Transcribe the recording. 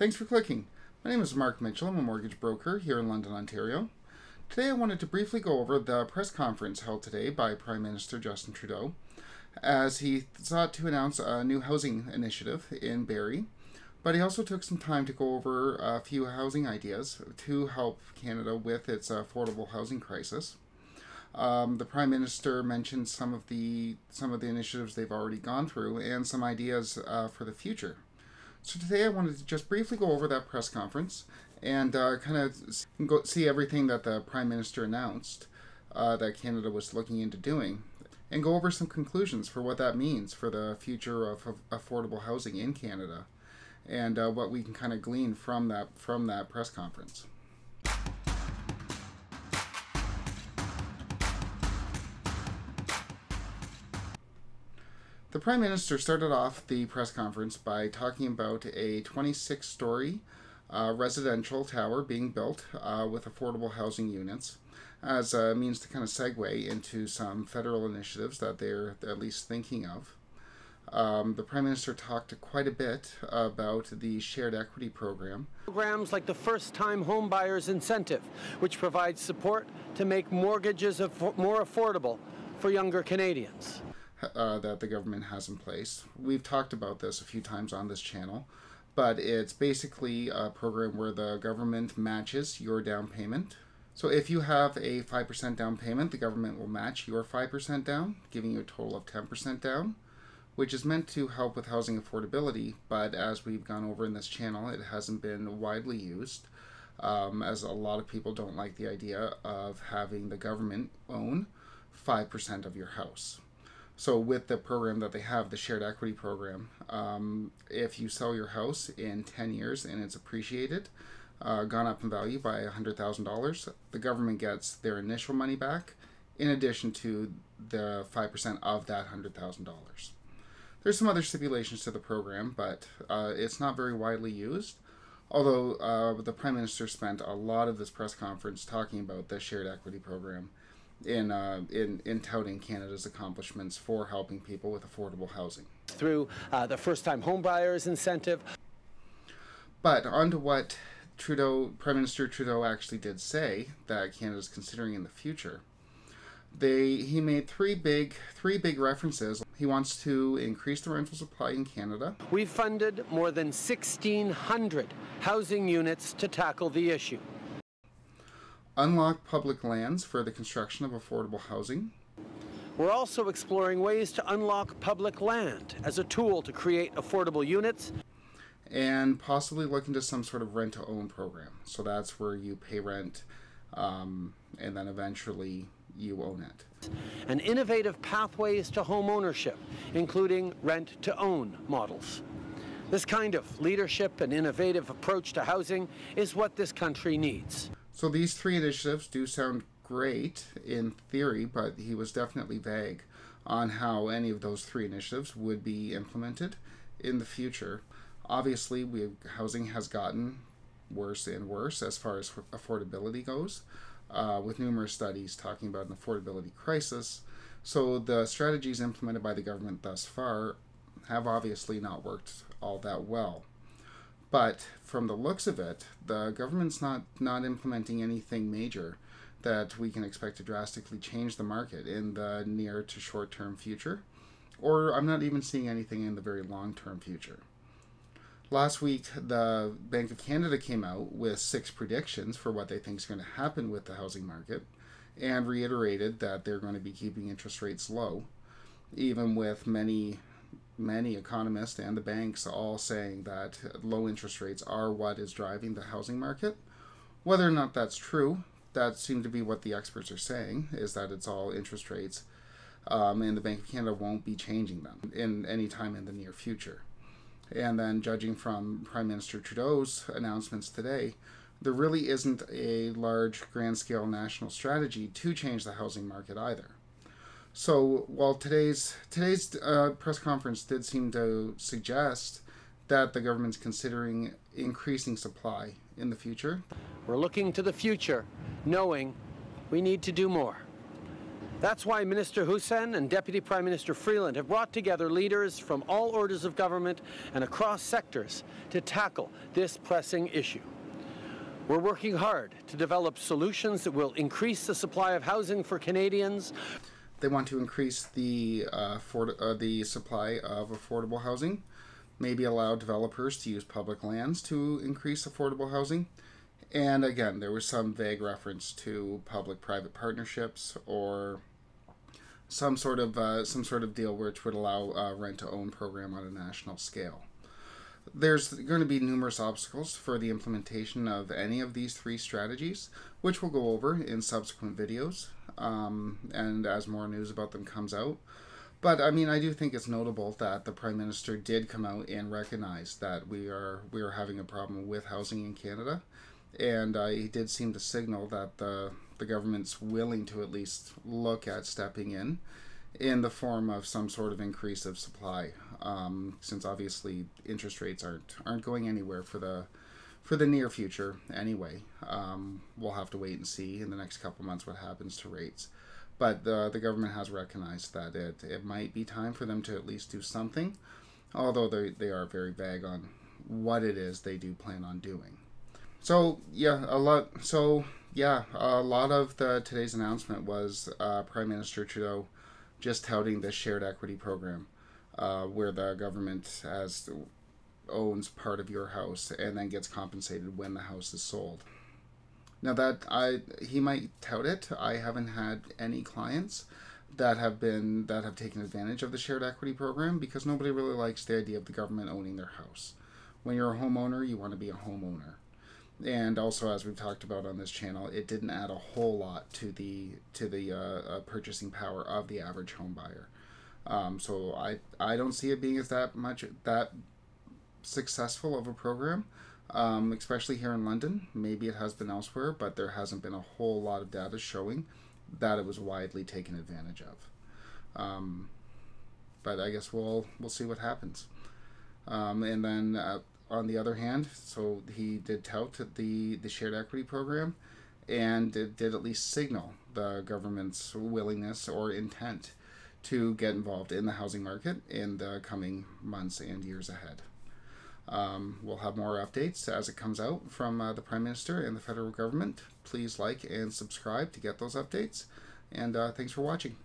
Thanks for clicking. My name is Mark Mitchell. I'm a mortgage broker here in London, Ontario. Today I wanted to briefly go over the press conference held today by Prime Minister Justin Trudeau as he sought to announce a new housing initiative in Barrie, but he also took some time to go over a few housing ideas to help Canada with its affordable housing crisis. The Prime Minister mentioned some of the initiatives they've already gone through and some ideas for the future. So today I wanted to just briefly go over that press conference and kind of see everything that the Prime Minister announced that Canada was looking into doing, and go over some conclusions for what that means for the future of affordable housing in Canada, and what we can kind of glean from that press conference. The Prime Minister started off the press conference by talking about a 26-story residential tower being built with affordable housing units as a means to kind of segue into some federal initiatives that they're at least thinking of. The Prime Minister talked quite a bit about the shared equity program. Programs like the First-Time Homebuyers Incentive, which provides support to make mortgages more affordable for younger Canadians. That the government has in place. We've talked about this a few times on this channel, but it's basically a program where the government matches your down payment. So if you have a 5% down payment, the government will match your 5% down, giving you a total of 10% down, which is meant to help with housing affordability, but as we've gone over in this channel, it hasn't been widely used, as a lot of people don't like the idea of having the government own 5% of your house. So with the program that they have, the shared equity program, if you sell your house in 10 years and it's appreciated, gone up in value by $100,000, the government gets their initial money back in addition to the 5% of that $100,000. There's some other stipulations to the program, but it's not very widely used, although the Prime Minister spent a lot of this press conference talking about the shared equity program in touting Canada's accomplishments for helping people with affordable housing. Through the First-Time Homebuyers Incentive. But on to what Prime Minister Trudeau actually did say that Canada's considering in the future. He made three big references. He wants to increase the rental supply in Canada. We've funded more than 1,600 housing units to tackle the issue. Unlock public lands for the construction of affordable housing. We're also exploring ways to unlock public land as a tool to create affordable units. And possibly look into some sort of rent-to-own program. So that's where you pay rent and then eventually you own it. And innovative pathways to home ownership, including rent-to-own models. This kind of leadership and innovative approach to housing is what this country needs. So these three initiatives do sound great in theory, but he was definitely vague on how any of those three initiatives would be implemented in the future. Obviously, housing has gotten worse and worse as far as affordability goes, with numerous studies talking about an affordability crisis. So the strategies implemented by the government thus far have obviously not worked all that well. But from the looks of it, the government's not implementing anything major that we can expect to drastically change the market in the near to short-term future, or I'm not even seeing anything in the very long-term future. Last week, the Bank of Canada came out with 6 predictions for what they think is going to happen with the housing market and reiterated that they're going to be keeping interest rates low, even with many economists and the banks all saying that low interest rates are what is driving the housing market. Whether or not that's true, that seems to be what the experts are saying, is that it's all interest rates, and the Bank of Canada won't be changing them in any time in the near future. And then judging from Prime Minister Trudeau's announcements today, there really isn't a large grand-scale national strategy to change the housing market either. So while today's press conference did seem to suggest that the government's considering increasing supply in the future, we're looking to the future, knowing we need to do more. That's why Minister Hussen and Deputy Prime Minister Freeland have brought together leaders from all orders of government and across sectors to tackle this pressing issue. We're working hard to develop solutions that will increase the supply of housing for Canadians. They want to increase the supply of affordable housing, maybe allow developers to use public lands to increase affordable housing. And again, there was some vague reference to public-private partnerships or some sort of deal which would allow a rent-to-own program on a national scale. There's going to be numerous obstacles for the implementation of any of these three strategies, which we'll go over in subsequent videos, and as more news about them comes out. But I mean, I do think it's notable that the Prime Minister did come out and recognize that we are having a problem with housing in Canada, and he did seem to signal that the government's willing to at least look at stepping in the form of some sort of increase of supply, since obviously interest rates aren't going anywhere for the near future anyway. We'll have to wait and see in the next couple months what happens to rates. But the government has recognized that it might be time for them to at least do something, although they are very vague on what it is they do plan on doing. So yeah, a lot of today's announcement was Prime Minister Trudeau just touting this shared equity program, where the government owns part of your house and then gets compensated when the house is sold. Now he might tout it. I haven't had any clients that have taken advantage of the shared equity program because nobody really likes the idea of the government owning their house. When you're a homeowner, you want to be a homeowner. And also, as we've talked about on this channel, it didn't add a whole lot to the purchasing power of the average home buyer. So I don't see it being that successful of a program, especially here in London. Maybe it has been elsewhere, but there hasn't been a whole lot of data showing that it was widely taken advantage of. But I guess we'll see what happens. And then on the other hand, so he did tout the shared equity program and did at least signal the government's willingness or intent to get involved in the housing market in the coming months and years ahead. We'll have more updates as it comes out from the Prime Minister and the federal government. Please like and subscribe to get those updates. And thanks for watching.